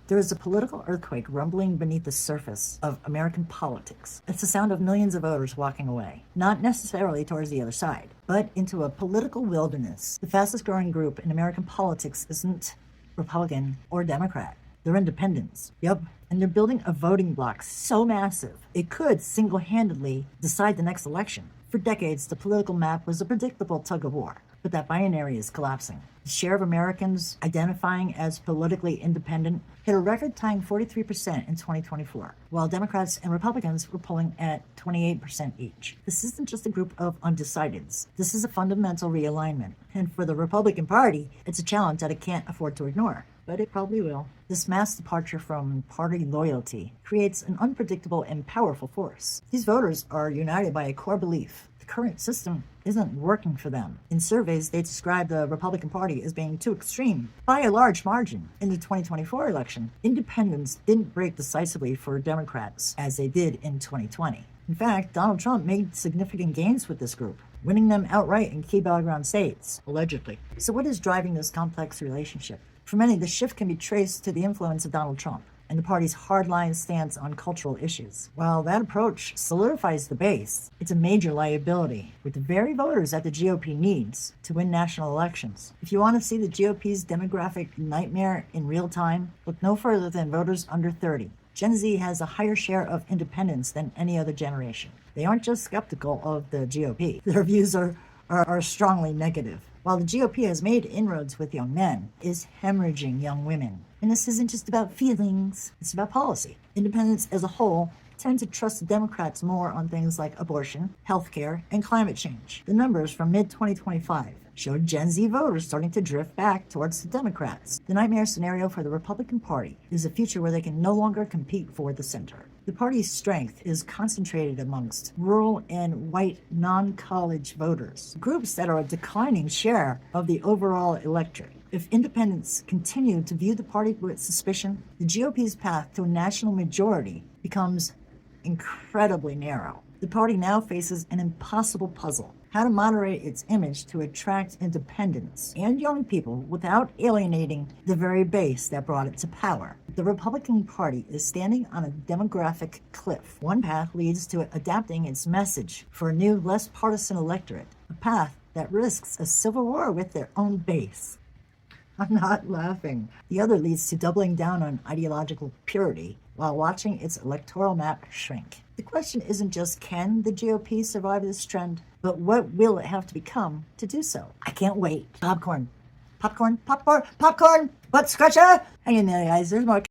There is a political earthquake rumbling beneath the surface of American politics. It's the sound of millions of voters walking away, not necessarily towards the other side, but into a political wilderness. The fastest growing group in American politics isn't Republican or Democrat. They're independents. Yep. And they're building a voting bloc so massive, it could single-handedly decide the next election. For decades, the political map was a predictable tug-of-war, but that binary is collapsing. The share of Americans identifying as politically independent hit a record-tying 43% in 2024, while Democrats and Republicans were polling at 28% each. This isn't just a group of undecideds. This is a fundamental realignment. And for the Republican Party, it's a challenge that it can't afford to ignore. But it probably will. This mass departure from party loyalty creates an unpredictable and powerful force. These voters are united by a core belief. The current system isn't working for them. In surveys, they describe the Republican Party as being too extreme by a large margin. In the 2024 election, independents didn't break decisively for Democrats as they did in 2020. In fact, Donald Trump made significant gains with this group, winning them outright in key battleground states, allegedly. So what is driving this complex relationship? For many, the shift can be traced to the influence of Donald Trump and the party's hardline stance on cultural issues. While that approach solidifies the base, it's a major liability with the very voters that the GOP needs to win national elections. If you want to see the GOP's demographic nightmare in real time, look no further than voters under 30. Gen Z has a higher share of independence than any other generation. They aren't just skeptical of the GOP. Their views are strongly negative. While the GOP has made inroads with young men, it is hemorrhaging young women. And this isn't just about feelings, it's about policy. Independents as a whole tend to trust the Democrats more on things like abortion, healthcare, and climate change. The numbers from mid-2025 showed Gen Z voters starting to drift back towards the Democrats. The nightmare scenario for the Republican Party is a future where they can no longer compete for the center. The party's strength is concentrated amongst rural and white non-college voters, groups that are a declining share of the overall electorate. If independents continue to view the party with suspicion, the GOP's path to a national majority becomes incredibly narrow. The party now faces an impossible puzzle: how to moderate its image to attract independents and young people without alienating the very base that brought it to power. The Republican Party is standing on a demographic cliff. One path leads to it adapting its message for a new, less partisan electorate, a path that risks a civil war with their own base. I'm not laughing. The other leads to doubling down on ideological purity while watching its electoral map shrink. The question isn't just can the GOP survive this trend, but what will it have to become to do so? I can't wait. Popcorn. Butt scratcher! Hang in there, guys. There's more.